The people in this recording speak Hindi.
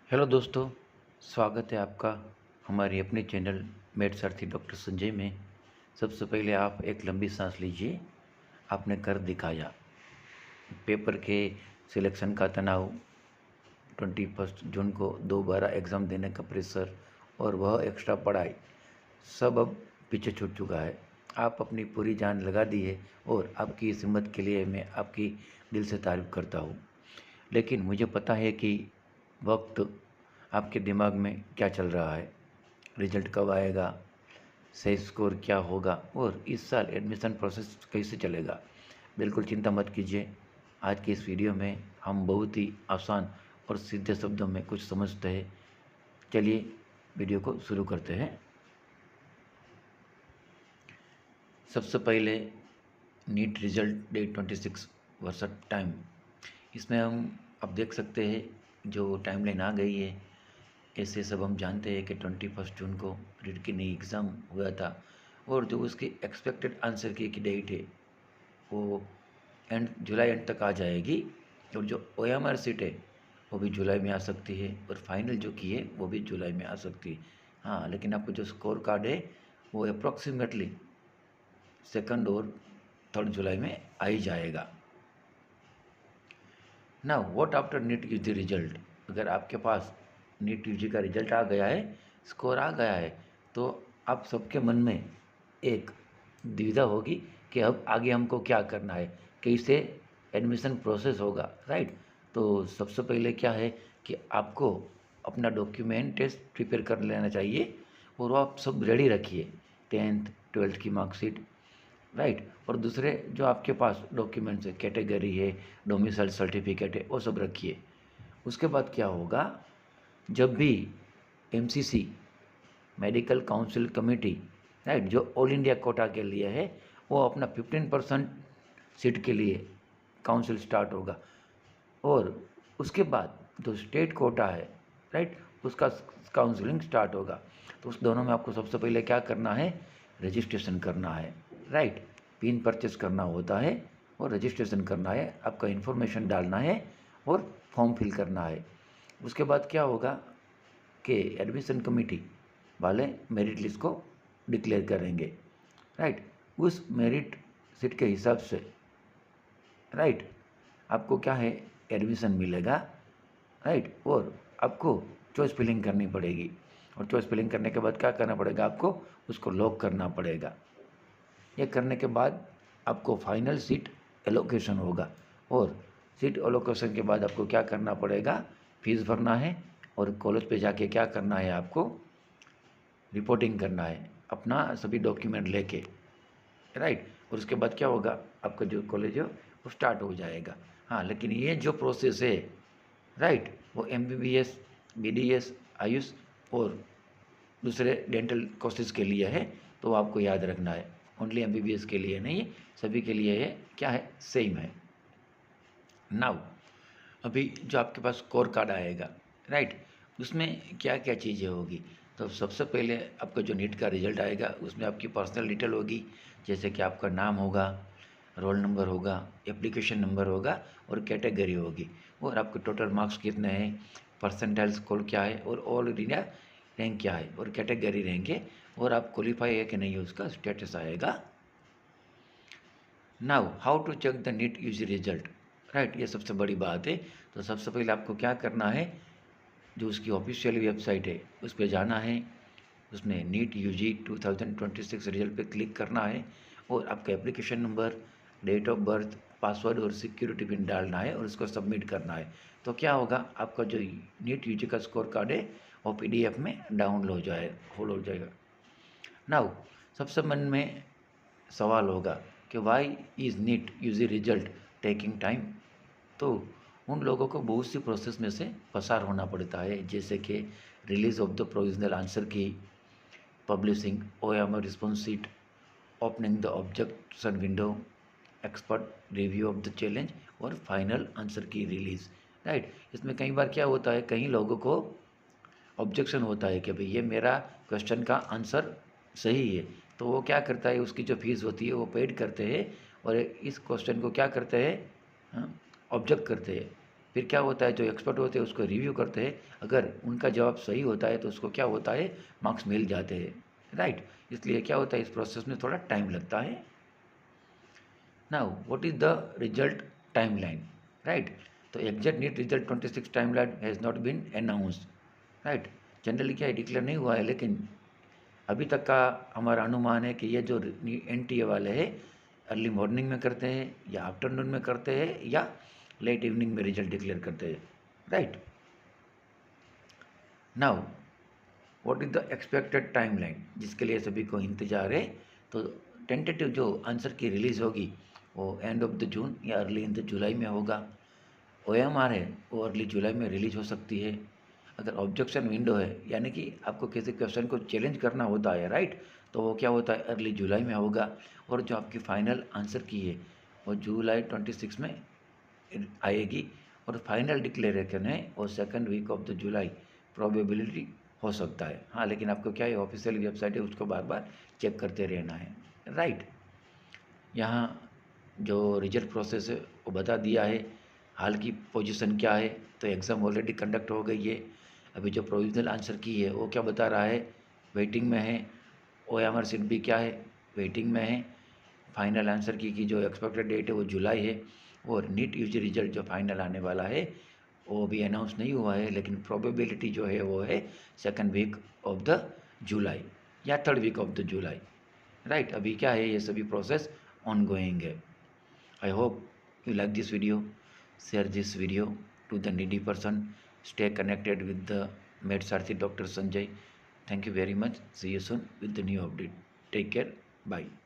हेलो दोस्तों, स्वागत है आपका हमारी अपने चैनल मेड सारथी डॉक्टर संजय में। सबसे पहले आप एक लंबी सांस लीजिए। आपने कर दिखाया। पेपर के सिलेक्शन का तनाव, 21 जून को दोबारा एग्ज़ाम देने का प्रेशर और वह एक्स्ट्रा पढ़ाई, सब अब पीछे छूट चुका है। आप अपनी पूरी जान लगा दी है और आपकी इस हिम्मत के लिए मैं आपकी दिल से तारीफ़ करता हूँ। लेकिन मुझे पता है कि वक्त आपके दिमाग में क्या चल रहा है, रिजल्ट कब आएगा, सही स्कोर क्या होगा और इस साल एडमिशन प्रोसेस कैसे चलेगा। बिल्कुल चिंता मत कीजिए। आज की इस वीडियो में हम बहुत ही आसान और सीधे शब्दों में कुछ समझते हैं। चलिए वीडियो को शुरू करते हैं। सबसे पहले NEET result date 26 versus time. इसमें हम अब देख सकते हैं जो टाइमलाइन आ गई है। ऐसे सब हम जानते हैं कि 21 जून को रीट की नई एग्ज़ाम हुआ था और जो उसकी एक्सपेक्टेड आंसर की डेट है वो जुलाई एंड तक आ जाएगी। और जो OMR सीट है वो भी जुलाई में आ सकती है और फाइनल जो की है वो भी जुलाई में आ सकती है। हाँ, लेकिन आपको जो स्कोर कार्ड है वो अप्रॉक्सीमेटली 2 और 3 जुलाई में आ ही जाएगा। ना what after NEET UG result. अगर आपके पास नीट यूजी का रिजल्ट आ गया है, स्कोर आ गया है, तो आप सबके मन में एक दुविधा होगी कि अब आगे हमको क्या करना है, कैसे एडमिशन प्रोसेस होगा, राइट। तो सबसे पहले क्या है कि आपको अपना डॉक्यूमेंट टेस्ट प्रिपेयर कर लेना चाहिए और वो आप सब रेडी रखिए। 10th 12th की मार्कशीट, राइट। और दूसरे जो आपके पास डॉक्यूमेंट्स है, कैटेगरी है, डोमिसाइल सर्टिफिकेट है, वो सब रखिए। उसके बाद क्या होगा, जब भी MCC medical council committee, right, जो ऑल इंडिया कोटा के लिए है, वो अपना 15% सीट के लिए काउंसिल स्टार्ट होगा। और उसके बाद जो स्टेट कोटा है, राइट, उसका काउंसलिंग स्टार्ट होगा। तो उस दोनों में आपको सबसे पहले क्या करना है, रजिस्ट्रेशन करना है, राइट। पिन परचेस करना होता है और रजिस्ट्रेशन करना है, आपका इन्फॉर्मेशन डालना है और फॉर्म फिल करना है। उसके बाद क्या होगा कि एडमिशन कमेटी वाले मेरिट लिस्ट को डिक्लेयर करेंगे, राइट। उस मेरिट सीट के हिसाब से, राइट, आपको क्या है, एडमिशन मिलेगा, राइट। और आपको चॉइस फिलिंग करनी पड़ेगी और चॉइस फिलिंग करने के बाद क्या करना पड़ेगा, आपको उसको लॉक करना पड़ेगा। ये करने के बाद आपको फाइनल सीट एलोकेशन होगा और सीट एलोकेशन के बाद आपको क्या करना पड़ेगा, फीस भरना है और कॉलेज पे जाके क्या करना है, आपको रिपोर्टिंग करना है अपना सभी डॉक्यूमेंट लेके, राइट। और उसके बाद क्या होगा, आपका जो कॉलेज है वो स्टार्ट हो जाएगा। हाँ, लेकिन ये जो प्रोसेस है, राइट, वो MBBS, BDS, आयुष और दूसरे डेंटल कोर्सेज के लिए है। तो आपको याद रखना है, ओनली MBBS के लिए नहीं, सभी के लिए ये क्या है, सेम है। नाउ अभी जो आपके पास स्कोर कार्ड आएगा, राइट, उसमें क्या क्या चीज़ें होगी। तो सबसे पहले आपका जो नीट का रिजल्ट आएगा उसमें आपकी पर्सनल डिटेल होगी, जैसे कि आपका नाम होगा, रोल नंबर होगा, एप्लीकेशन नंबर होगा और कैटेगरी होगी। और आपके टोटल मार्क्स कितने हैं, परसेंटाइल स्कोर क्या है और ऑल इंडिया रैंक क्या है और कैटेगरी रैंक है और आप क्वालिफाई है कि नहीं उसका स्टेटस आएगा। Now how to check the NEET UG result, right, ये सबसे बड़ी बात है। तो सबसे पहले आपको क्या करना है, जो उसकी ऑफिशियल वेबसाइट है उस पर जाना है, उसमें नीट यूजी 2026 रिजल्ट पे क्लिक करना है और आपका application number, date of birth, password और सिक्योरिटी पिन डालना है और उसको सबमिट करना है। तो क्या होगा, आपका जो नीट यूजी का स्कोर कार्ड है वो PDF में डाउनलोड हो जाएगा। नाउ सबसे मन में सवाल होगा कि why is NEET UG result taking time. तो उन लोगों को बहुत सी प्रोसेस में से पसार होना पड़ता है, जैसे कि release of the provisional answer key, publishing OMR response sheet, opening the objection window, expert review of the challenge और final answer key release, right. इसमें कई बार क्या होता है, कई लोगों को ऑब्जेक्शन होता है कि भाई ये मेरा क्वेश्चन का आंसर सही है, तो वो क्या करता है, उसकी जो फीस होती है वो पेड करते हैं और इस क्वेश्चन को क्या करते हैं, ऑब्जेक्ट करते हैं। फिर क्या होता है, जो एक्सपर्ट होते हैं उसको रिव्यू करते हैं, अगर उनका जवाब सही होता है तो उसको क्या होता है, मार्क्स मिल जाते हैं, राइट। इसलिए क्या होता है, इस प्रोसेस में थोड़ा टाइम लगता है। Now what is the result timeline, right. तो exact NEET result 26 timeline has not been announced, right. Generally क्या है, डिक्लेयर नहीं हुआ है, लेकिन अभी तक का हमारा अनुमान है कि ये जो NTA वाले हैं अर्ली मॉर्निंग में करते हैं या आफ्टरनून में करते हैं या लेट इवनिंग में रिजल्ट डिक्लेयर करते हैं, right. Now what is the expected timeline, जिसके लिए सभी को इंतजार है। तो टेंटेटिव जो आंसर की रिलीज़ होगी वो एंड ऑफ द जून या अर्ली इन द जुलाई में होगा। OMR है वो अर्ली जुलाई में रिलीज हो सकती है। अगर ऑब्जेक्शन विंडो है, यानी कि आपको किसी क्वेश्चन को चैलेंज करना होता है, राइट, तो वो क्या होता है, अर्ली जुलाई में होगा। और जो आपकी फाइनल आंसर की है वो जुलाई 26 में आएगी। और फाइनल डिक्लेरेशन है वो second week of the July probability हो सकता है। हाँ, लेकिन आपको क्या है, ऑफिशियल वेबसाइट है उसको बार बार चेक करते रहना है, राइट। यहाँ जो रिजल्ट प्रोसेस है वो बता दिया है, हाल की पोजीशन क्या है। तो एग्ज़ाम ऑलरेडी कंडक्ट हो गई है। अभी जो प्रोविजनल आंसर की है वो क्या बता रहा है, वेटिंग में है। OMR सीट भी क्या है, वेटिंग में है। फाइनल आंसर की जो एक्सपेक्टेड डेट है वो जुलाई है। और नीट यूजी रिजल्ट जो फाइनल आने वाला है वो भी अनाउंस नहीं हुआ है, लेकिन प्रोबेबिलिटी जो है वो है second week of the July या third week of the July, right. अभी क्या है, ये सभी प्रोसेस ऑन गोइंग है। I hope you like this video. Share this video to the needy person. Stay connected with the MedSarathy Dr. Sanjay. Thank you very much. See you soon with the new update. Take care. Bye.